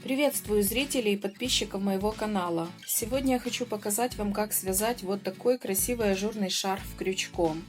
Приветствую зрителей и подписчиков моего канала. Сегодня я хочу показать вам, как связать вот такой красивый ажурный шарф крючком.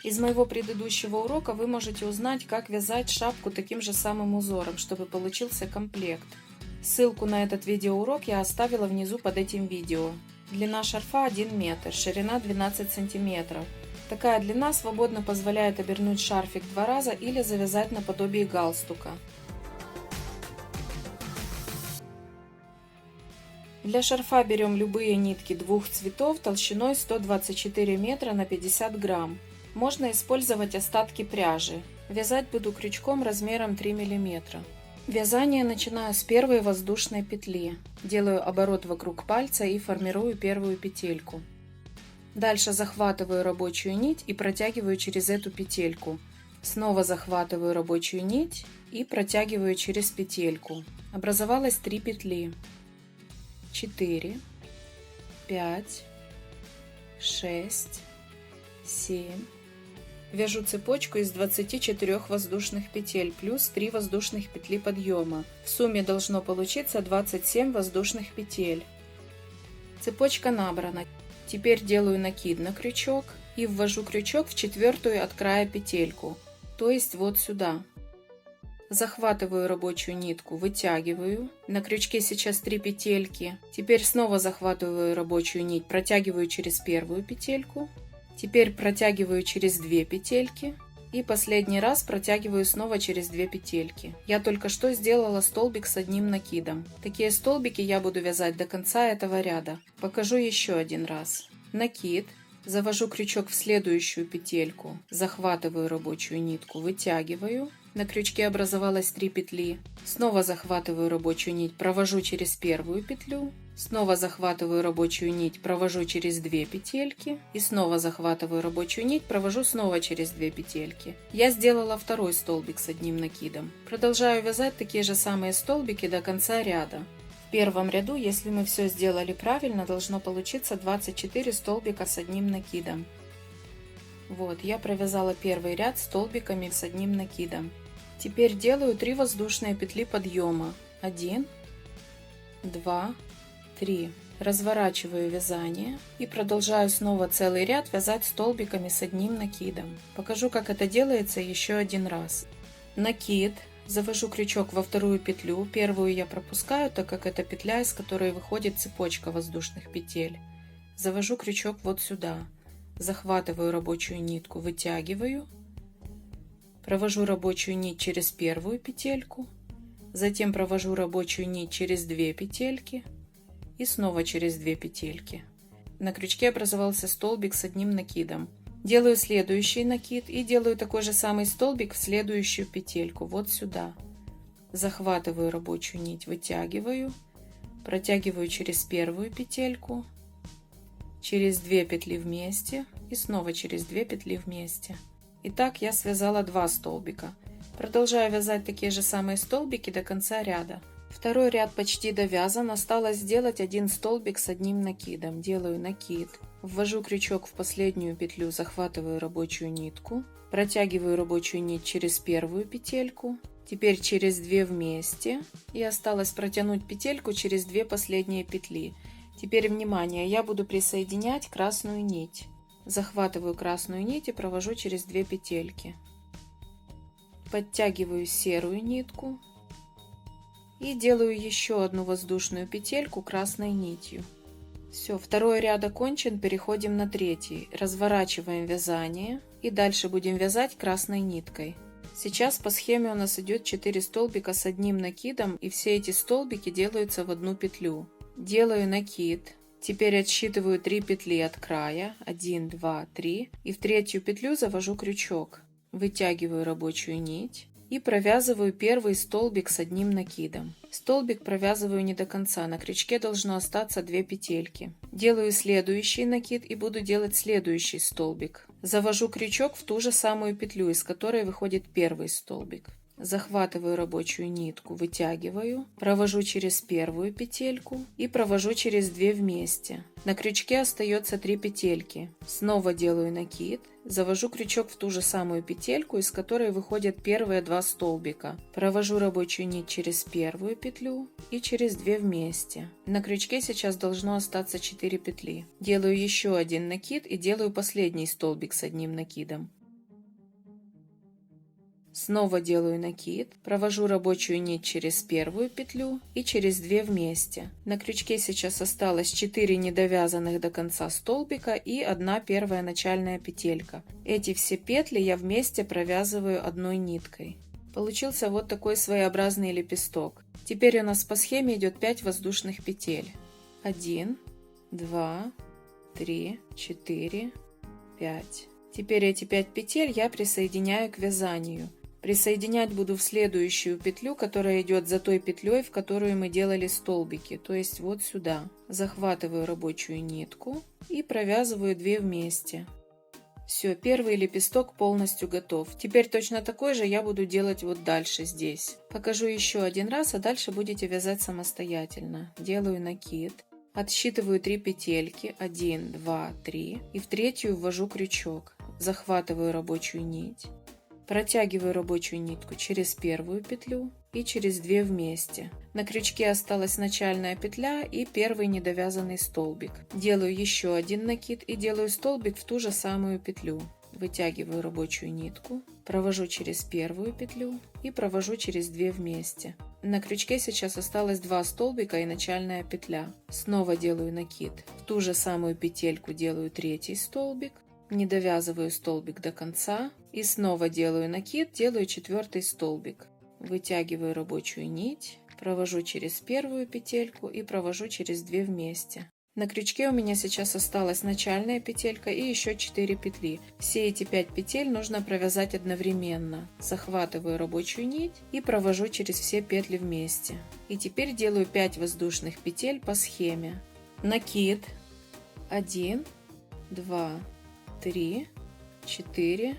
Из моего предыдущего урока вы можете узнать, как вязать шапку таким же самым узором, чтобы получился комплект. Ссылку на этот видеоурок я оставила внизу под этим видео. Длина шарфа 1 метр, ширина 12 сантиметров. Такая длина свободно позволяет обернуть шарфик 2 раза или завязать наподобие галстука. Для шарфа берем любые нитки двух цветов толщиной 124 метра на 50 грамм. Можно использовать остатки пряжи. Вязать буду крючком размером 3 мм. Вязание начинаю с первой воздушной петли. Делаю оборот вокруг пальца и формирую первую петельку. Дальше захватываю рабочую нить и протягиваю через эту петельку. Снова захватываю рабочую нить и протягиваю через петельку. Образовалось 3 петли. 4, 5, 6, 7. Вяжу цепочку из 24 воздушных петель плюс 3 воздушных петли подъема. В сумме должно получиться 27 воздушных петель. Цепочка набрана. Теперь делаю накид на крючок и ввожу крючок в четвертую от края петельку, то есть вот сюда. Захватываю рабочую нитку, вытягиваю. На крючке сейчас 3 петельки. Теперь снова захватываю рабочую нить, протягиваю через первую петельку. Теперь протягиваю через 2 петельки. И последний раз протягиваю снова через 2 петельки. Я только что сделала столбик с одним накидом. Такие столбики я буду вязать до конца этого ряда. Покажу еще один раз. Накид. Завожу крючок в следующую петельку. Захватываю рабочую нитку, вытягиваю. На крючке образовалось 3 петли. Снова захватываю рабочую нить, провожу через первую петлю. Снова захватываю рабочую нить, провожу через 2 петельки. И снова захватываю рабочую нить, провожу снова через 2 петельки. Я сделала второй столбик с одним накидом. Продолжаю вязать такие же самые столбики до конца ряда. В первом ряду, если мы все сделали правильно, должно получиться 24 столбика с одним накидом. Вот, я провязала первый ряд столбиками с одним накидом. Теперь делаю 3 воздушные петли подъема. 1, 2, 3. Разворачиваю вязание и продолжаю снова целый ряд вязать столбиками с одним накидом. Покажу, как это делается еще один раз. Накид. Завожу крючок во вторую петлю. Первую я пропускаю, так как это петля, из которой выходит цепочка воздушных петель. Завожу крючок вот сюда. Захватываю рабочую нитку, вытягиваю. Провожу рабочую нить через первую петельку. Затем провожу рабочую нить через 2 петельки. И снова через 2 петельки. На крючке образовался столбик с одним накидом. Делаю следующий накид и делаю такой же самый столбик в следующую петельку, вот сюда. Захватываю рабочую нить, вытягиваю, протягиваю через первую петельку, через 2 петли вместе и снова через 2 петли вместе. Итак, я связала 2 столбика. Продолжаю вязать такие же самые столбики до конца ряда. Второй ряд почти довязан, осталось сделать один столбик с одним накидом. Делаю накид, ввожу крючок в последнюю петлю, захватываю рабочую нитку, протягиваю рабочую нить через первую петельку, теперь через 2 вместе, и осталось протянуть петельку через 2 последние петли. Теперь внимание, я буду присоединять красную нить. Захватываю красную нить и провожу через 2 петельки. Подтягиваю серую нитку. И делаю еще одну воздушную петельку красной нитью. Все, второй ряд окончен, переходим на третий. Разворачиваем вязание и дальше будем вязать красной ниткой. Сейчас по схеме у нас идет 4 столбика с одним накидом, и все эти столбики делаются в одну петлю. Делаю накид. Теперь отсчитываю 3 петли от края. 1, 2, 3. И в третью петлю завожу крючок. Вытягиваю рабочую нить. И провязываю первый столбик с одним накидом. Столбик провязываю не до конца, на крючке должно остаться 2 петельки. Делаю следующий накид и буду делать следующий столбик. Завожу крючок в ту же самую петлю, из которой выходит первый столбик. захватываю рабочую нитку, вытягиваю, провожу через первую петельку и провожу через 2 вместе. На крючке остается 3 петельки. Снова делаю накид, завожу крючок в ту же самую петельку, из которой выходят первые 2 столбика. Провожу рабочую нить через первую петлю и через 2 вместе. На крючке сейчас должно остаться 4 петли. Делаю еще один накид и делаю последний столбик с одним накидом. Снова делаю накид, провожу рабочую нить через первую петлю и через 2 вместе. На крючке сейчас осталось 4 недовязанных до конца столбика и 1 первая начальная петелька. Эти все петли я вместе провязываю одной ниткой. Получился вот такой своеобразный лепесток. Теперь у нас по схеме идет 5 воздушных петель. 1, 2, 3, 4, 5. Теперь эти 5 петель я присоединяю к вязанию. Присоединять буду в следующую петлю, которая идет за той петлей, в которую мы делали столбики, то есть вот сюда. Захватываю рабочую нитку и провязываю 2 вместе. Все, первый лепесток полностью готов. Теперь точно такой же я буду делать вот дальше здесь. Покажу еще один раз, а дальше будете вязать самостоятельно. Делаю накид. Отсчитываю 3 петельки, 1, 2, 3, и в третью ввожу крючок. Захватываю рабочую нить. Протягиваю рабочую нитку через первую петлю и через 2 вместе. На крючке осталась начальная петля и первый недовязанный столбик. Делаю еще один накид и делаю столбик в ту же самую петлю. Вытягиваю рабочую нитку, провожу через первую петлю и провожу через 2 вместе. На крючке сейчас осталось 2 столбика и начальная петля. Снова делаю накид. В ту же самую петельку делаю третий столбик. Не довязываю столбик до конца и снова делаю накид, делаю 4 столбик. Вытягиваю рабочую нить, провожу через первую петельку и провожу через 2 вместе. На крючке у меня сейчас осталась начальная петелька и еще 4 петли. Все эти 5 петель нужно провязать одновременно. Захватываю рабочую нить и провожу через все петли вместе. И теперь делаю 5 воздушных петель по схеме. Накид. 1, 2, 3, 4,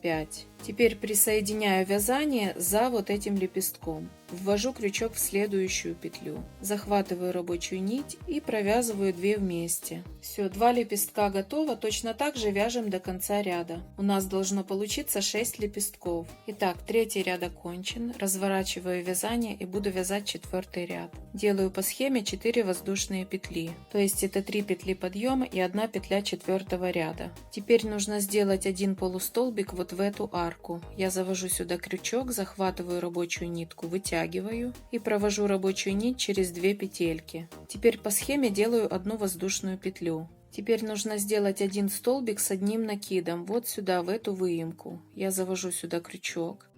5. Теперь присоединяю вязание за вот этим лепестком. Ввожу крючок в следующую петлю. Захватываю рабочую нить и провязываю 2 вместе. Все, 2 лепестка готово. Точно так же вяжем до конца ряда. У нас должно получиться 6 лепестков. Итак, 3 ряд окончен. Разворачиваю вязание и буду вязать 4 ряд. Делаю по схеме 4 воздушные петли. То есть это 3 петли подъема и 1 петля 4 ряда. Теперь нужно сделать один полустолбик вот в эту арку. Я завожу сюда крючок, захватываю рабочую нитку, вытягиваю и провожу рабочую нить через 2 петельки. Теперь по схеме делаю 1 воздушную петлю. Теперь нужно сделать один столбик с одним накидом, вот сюда, в эту выемку. Я завожу сюда крючок,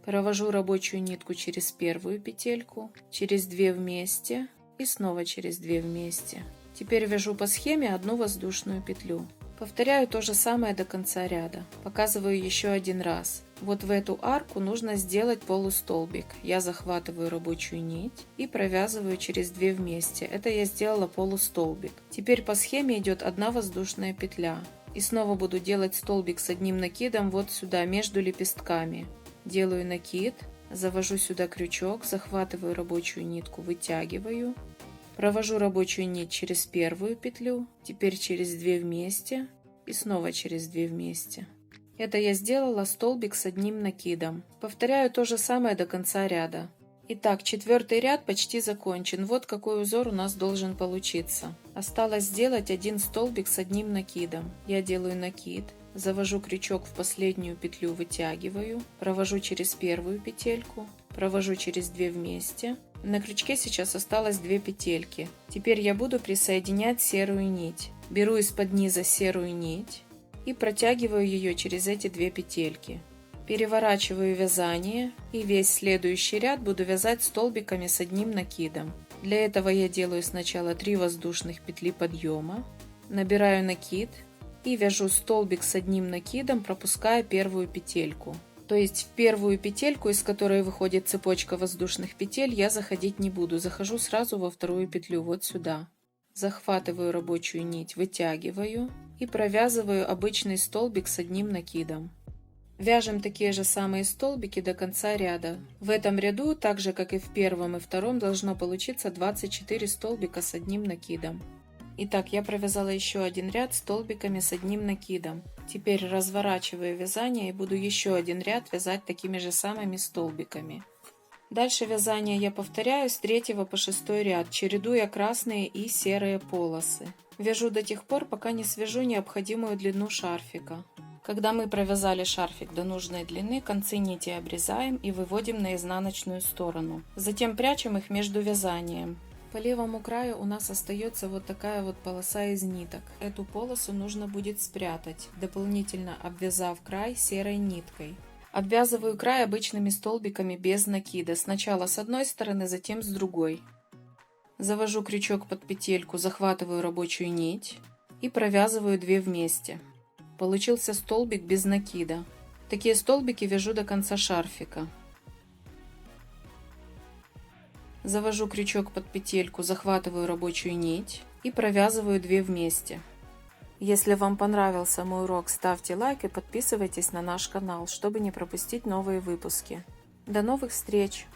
провожу рабочую нитку через первую петельку, через 2 вместе и снова через 2 вместе. Теперь вяжу по схеме 1 воздушную петлю. Повторяю то же самое до конца ряда. Показываю еще один раз. Вот в эту арку нужно сделать полустолбик. Я захватываю рабочую нить и провязываю через 2 вместе. Это я сделала полустолбик. Теперь по схеме идет 1 воздушная петля. И снова буду делать столбик с одним накидом вот сюда, между лепестками. Делаю накид, завожу сюда крючок, захватываю рабочую нитку, вытягиваю. Провожу рабочую нить через первую петлю, теперь через 2 вместе и снова через 2 вместе. Это я сделала столбик с одним накидом. Повторяю то же самое до конца ряда. Итак, 4 ряд почти закончен. Вот какой узор у нас должен получиться. Осталось сделать один столбик с одним накидом. Я делаю накид, завожу крючок в последнюю петлю, вытягиваю, провожу через первую петельку, провожу через 2 вместе. На крючке сейчас осталось 2 петельки. Теперь я буду присоединять серую нить. Беру из-под низа серую нить и протягиваю ее через эти 2 петельки. Переворачиваю вязание и весь следующий ряд буду вязать столбиками с одним накидом. Для этого я делаю сначала 3 воздушных петли подъема, набираю накид и вяжу столбик с одним накидом, пропуская первую петельку. То есть в первую петельку, из которой выходит цепочка воздушных петель, я заходить не буду. Захожу сразу во вторую петлю, вот сюда. Захватываю рабочую нить, вытягиваю и провязываю обычный столбик с одним накидом. Вяжем такие же самые столбики до конца ряда. В этом ряду, так же как и в первом и втором, должно получиться 24 столбика с одним накидом. Итак, я провязала еще один ряд столбиками с одним накидом. Теперь разворачиваю вязание и буду еще один ряд вязать такими же самыми столбиками. Дальше вязание я повторяю с 3 по 6 ряд, чередуя красные и серые полосы. Вяжу до тех пор, пока не свяжу необходимую длину шарфика. Когда мы провязали шарфик до нужной длины, концы нити обрезаем и выводим на изнаночную сторону. Затем прячем их между вязанием. По левому краю у нас остается вот такая вот полоса из ниток. Эту полосу нужно будет спрятать, дополнительно обвязав край серой ниткой. Обвязываю край обычными столбиками без накида, сначала с одной стороны, затем с другой. Завожу крючок под петельку, захватываю рабочую нить и провязываю 2 вместе. Получился столбик без накида. Такие столбики вяжу до конца шарфика. Завожу крючок под петельку, захватываю рабочую нить и провязываю 2 вместе. Если вам понравился мой урок, ставьте лайк и подписывайтесь на наш канал, чтобы не пропустить новые выпуски. До новых встреч!